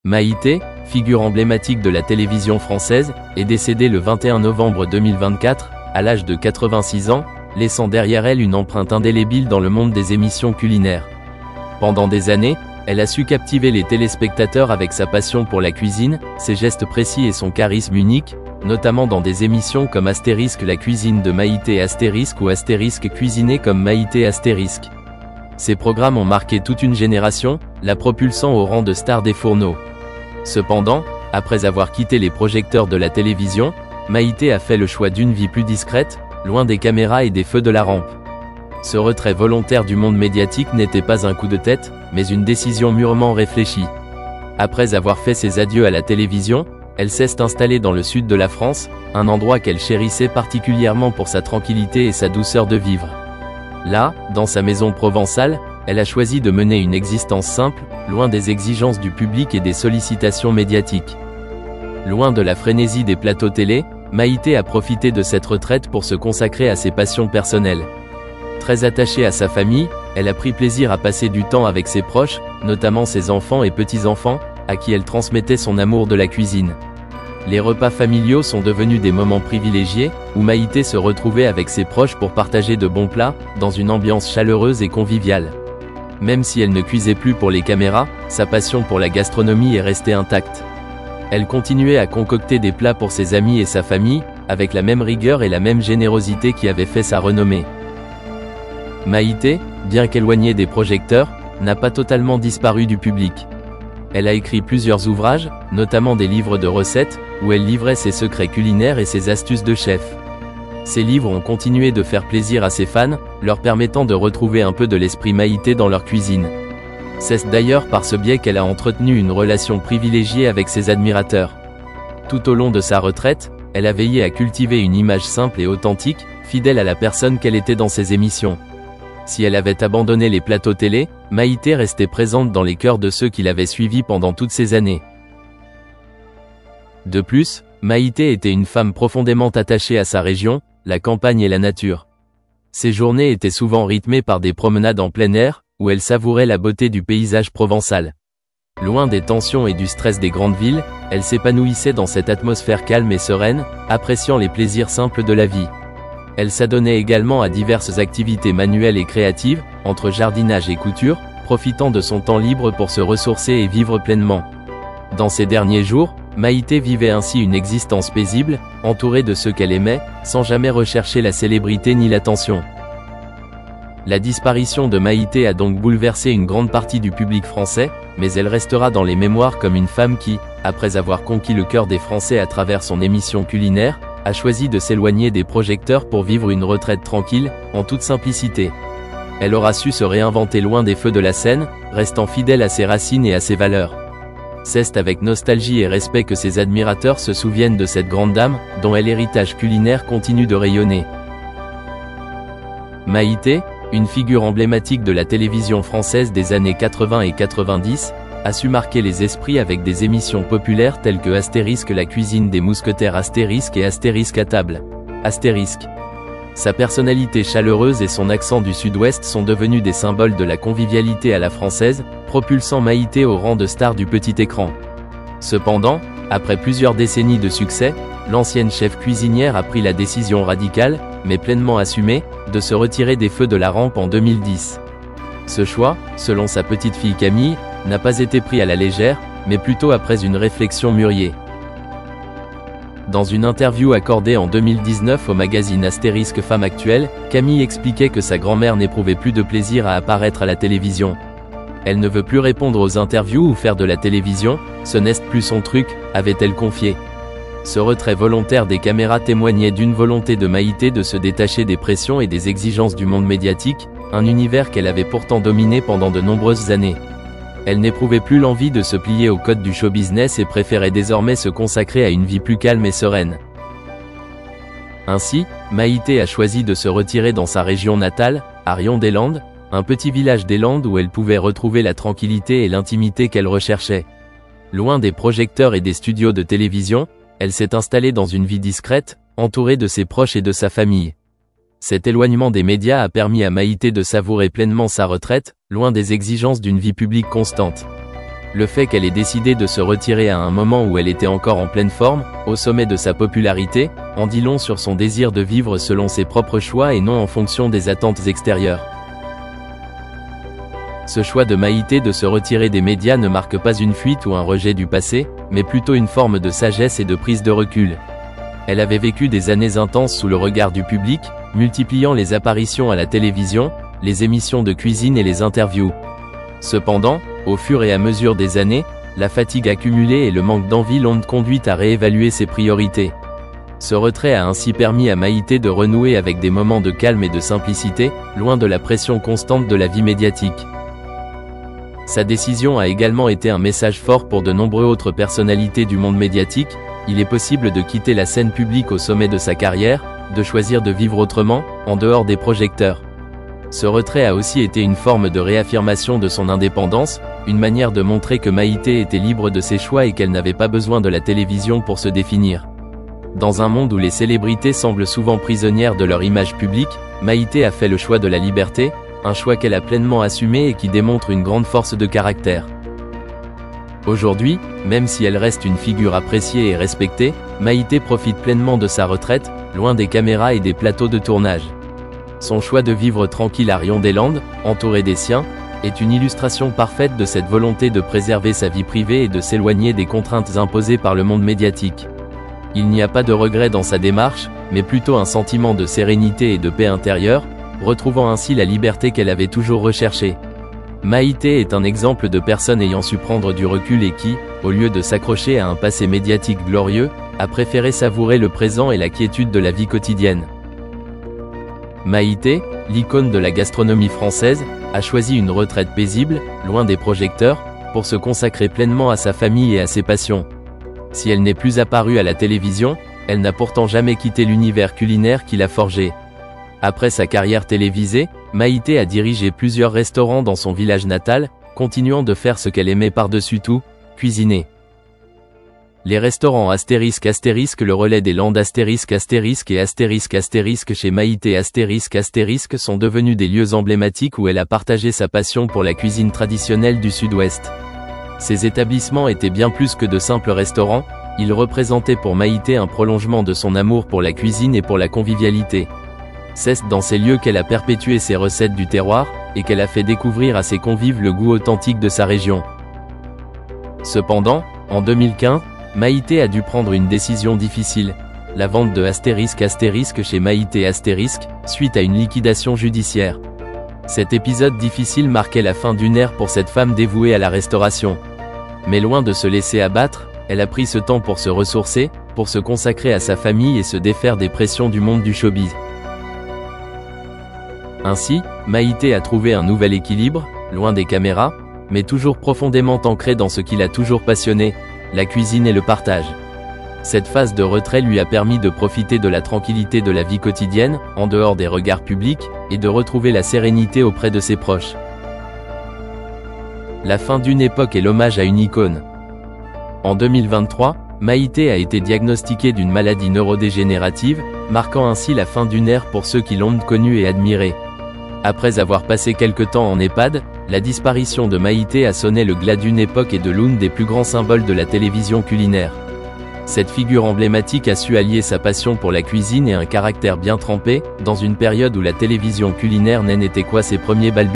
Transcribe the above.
Maïté, figure emblématique de la télévision française, est décédée le 21 novembre 2024, à l'âge de 86 ans, laissant derrière elle une empreinte indélébile dans le monde des émissions culinaires. Pendant des années, elle a su captiver les téléspectateurs avec sa passion pour la cuisine, ses gestes précis et son charisme unique, notamment dans des émissions comme Astérisque la cuisine de Maïté Astérisque ou Astérisque cuisiné comme Maïté Astérisque. Ces programmes ont marqué toute une génération, la propulsant au rang de star des fourneaux. Cependant, après avoir quitté les projecteurs de la télévision, Maïté a fait le choix d'une vie plus discrète, loin des caméras et des feux de la rampe. Ce retrait volontaire du monde médiatique n'était pas un coup de tête, mais une décision mûrement réfléchie. Après avoir fait ses adieux à la télévision, elle s'est installée dans le sud de la France, un endroit qu'elle chérissait particulièrement pour sa tranquillité et sa douceur de vivre. Là, dans sa maison provençale, elle a choisi de mener une existence simple, loin des exigences du public et des sollicitations médiatiques. Loin de la frénésie des plateaux télé, Maïté a profité de cette retraite pour se consacrer à ses passions personnelles. Très attachée à sa famille, elle a pris plaisir à passer du temps avec ses proches, notamment ses enfants et petits-enfants, à qui elle transmettait son amour de la cuisine. Les repas familiaux sont devenus des moments privilégiés, où Maïté se retrouvait avec ses proches pour partager de bons plats, dans une ambiance chaleureuse et conviviale. Même si elle ne cuisait plus pour les caméras, sa passion pour la gastronomie est restée intacte. Elle continuait à concocter des plats pour ses amis et sa famille, avec la même rigueur et la même générosité qui avait fait sa renommée. Maïté, bien qu'éloignée des projecteurs, n'a pas totalement disparu du public. Elle a écrit plusieurs ouvrages, notamment des livres de recettes, où elle livrait ses secrets culinaires et ses astuces de chef. Ces livres ont continué de faire plaisir à ses fans, leur permettant de retrouver un peu de l'esprit Maïté dans leur cuisine. C'est d'ailleurs par ce biais qu'elle a entretenu une relation privilégiée avec ses admirateurs. Tout au long de sa retraite, elle a veillé à cultiver une image simple et authentique, fidèle à la personne qu'elle était dans ses émissions. Si elle avait abandonné les plateaux télé, Maïté restait présente dans les cœurs de ceux qui l'avaient suivie pendant toutes ces années. De plus, Maïté était une femme profondément attachée à sa région, la campagne et la nature. Ses journées étaient souvent rythmées par des promenades en plein air, où elle savourait la beauté du paysage provençal. Loin des tensions et du stress des grandes villes, elle s'épanouissait dans cette atmosphère calme et sereine, appréciant les plaisirs simples de la vie. Elle s'adonnait également à diverses activités manuelles et créatives, entre jardinage et couture, profitant de son temps libre pour se ressourcer et vivre pleinement. Dans ces derniers jours, Maïté vivait ainsi une existence paisible, entourée de ceux qu'elle aimait, sans jamais rechercher la célébrité ni l'attention. La disparition de Maïté a donc bouleversé une grande partie du public français, mais elle restera dans les mémoires comme une femme qui, après avoir conquis le cœur des Français à travers son émission culinaire, a choisi de s'éloigner des projecteurs pour vivre une retraite tranquille, en toute simplicité. Elle aura su se réinventer loin des feux de la scène, restant fidèle à ses racines et à ses valeurs. C'est avec nostalgie et respect que ses admirateurs se souviennent de cette grande dame, dont l'héritage culinaire continue de rayonner. Maïté, une figure emblématique de la télévision française des années 80 et 90, a su marquer les esprits avec des émissions populaires telles que Astérisque la cuisine des mousquetaires Astérisque et Astérisque à table. Astérisque. Sa personnalité chaleureuse et son accent du sud-ouest sont devenus des symboles de la convivialité à la française, propulsant Maïté au rang de star du petit écran. Cependant, après plusieurs décennies de succès, l'ancienne chef cuisinière a pris la décision radicale, mais pleinement assumée, de se retirer des feux de la rampe en 2010. Ce choix, selon sa petite fille Camille, n'a pas été pris à la légère, mais plutôt après une réflexion mûrier. Dans une interview accordée en 2019 au magazine Astérisque Femme Actuelle, Camille expliquait que sa grand-mère n'éprouvait plus de plaisir à apparaître à la télévision. Elle ne veut plus répondre aux interviews ou faire de la télévision, ce n'est plus son truc, avait-elle confié. Ce retrait volontaire des caméras témoignait d'une volonté de Maïté de se détacher des pressions et des exigences du monde médiatique, un univers qu'elle avait pourtant dominé pendant de nombreuses années. Elle n'éprouvait plus l'envie de se plier aux codes du show business et préférait désormais se consacrer à une vie plus calme et sereine. Ainsi, Maïté a choisi de se retirer dans sa région natale, à Rion-des-Landes, un petit village des Landes où elle pouvait retrouver la tranquillité et l'intimité qu'elle recherchait. Loin des projecteurs et des studios de télévision, elle s'est installée dans une vie discrète, entourée de ses proches et de sa famille. Cet éloignement des médias a permis à Maïté de savourer pleinement sa retraite, loin des exigences d'une vie publique constante. Le fait qu'elle ait décidé de se retirer à un moment où elle était encore en pleine forme, au sommet de sa popularité, en dit long sur son désir de vivre selon ses propres choix et non en fonction des attentes extérieures. Ce choix de Maïté de se retirer des médias ne marque pas une fuite ou un rejet du passé, mais plutôt une forme de sagesse et de prise de recul. Elle avait vécu des années intenses sous le regard du public, multipliant les apparitions à la télévision, les émissions de cuisine et les interviews. Cependant, au fur et à mesure des années, la fatigue accumulée et le manque d'envie l'ont conduite à réévaluer ses priorités. Ce retrait a ainsi permis à Maïté de renouer avec des moments de calme et de simplicité, loin de la pression constante de la vie médiatique. Sa décision a également été un message fort pour de nombreuses autres personnalités du monde médiatique. Il est possible de quitter la scène publique au sommet de sa carrière, de choisir de vivre autrement, en dehors des projecteurs. Ce retrait a aussi été une forme de réaffirmation de son indépendance, une manière de montrer que Maïté était libre de ses choix et qu'elle n'avait pas besoin de la télévision pour se définir. Dans un monde où les célébrités semblent souvent prisonnières de leur image publique, Maïté a fait le choix de la liberté, un choix qu'elle a pleinement assumé et qui démontre une grande force de caractère. Aujourd'hui, même si elle reste une figure appréciée et respectée, Maïté profite pleinement de sa retraite, loin des caméras et des plateaux de tournage. Son choix de vivre tranquille à Rion-des-Landes, entouré des siens, est une illustration parfaite de cette volonté de préserver sa vie privée et de s'éloigner des contraintes imposées par le monde médiatique. Il n'y a pas de regret dans sa démarche, mais plutôt un sentiment de sérénité et de paix intérieure, retrouvant ainsi la liberté qu'elle avait toujours recherchée. Maïté est un exemple de personne ayant su prendre du recul et qui, au lieu de s'accrocher à un passé médiatique glorieux, a préféré savourer le présent et la quiétude de la vie quotidienne. Maïté, l'icône de la gastronomie française, a choisi une retraite paisible, loin des projecteurs, pour se consacrer pleinement à sa famille et à ses passions. Si elle n'est plus apparue à la télévision, elle n'a pourtant jamais quitté l'univers culinaire qui l'a forgé. Après sa carrière télévisée, Maïté a dirigé plusieurs restaurants dans son village natal, continuant de faire ce qu'elle aimait par-dessus tout, cuisiner. Les restaurants Astérisque le relais des Landes Astérisque et Astérisque chez Maïté Astérisque sont devenus des lieux emblématiques où elle a partagé sa passion pour la cuisine traditionnelle du Sud-Ouest. Ces établissements étaient bien plus que de simples restaurants, ils représentaient pour Maïté un prolongement de son amour pour la cuisine et pour la convivialité. C'est dans ces lieux qu'elle a perpétué ses recettes du terroir, et qu'elle a fait découvrir à ses convives le goût authentique de sa région. Cependant, en 2015, Maïté a dû prendre une décision difficile, la vente de Astérisque chez Maïté Astérisque, suite à une liquidation judiciaire. Cet épisode difficile marquait la fin d'une ère pour cette femme dévouée à la restauration. Mais loin de se laisser abattre, elle a pris ce temps pour se ressourcer, pour se consacrer à sa famille et se défaire des pressions du monde du showbiz. Ainsi, Maïté a trouvé un nouvel équilibre, loin des caméras, mais toujours profondément ancré dans ce qui l'a toujours passionné, la cuisine et le partage. Cette phase de retrait lui a permis de profiter de la tranquillité de la vie quotidienne, en dehors des regards publics, et de retrouver la sérénité auprès de ses proches. La fin d'une époque et l'hommage à une icône. En 2023, Maïté a été diagnostiquée d'une maladie neurodégénérative, marquant ainsi la fin d'une ère pour ceux qui l'ont connue et admirée. Après avoir passé quelque temps en EHPAD, la disparition de Maïté a sonné le glas d'une époque et de l'une des plus grands symboles de la télévision culinaire. Cette figure emblématique a su allier sa passion pour la cuisine et un caractère bien trempé, dans une période où la télévision culinaire n'en était qu'à ses premiers balbutiements.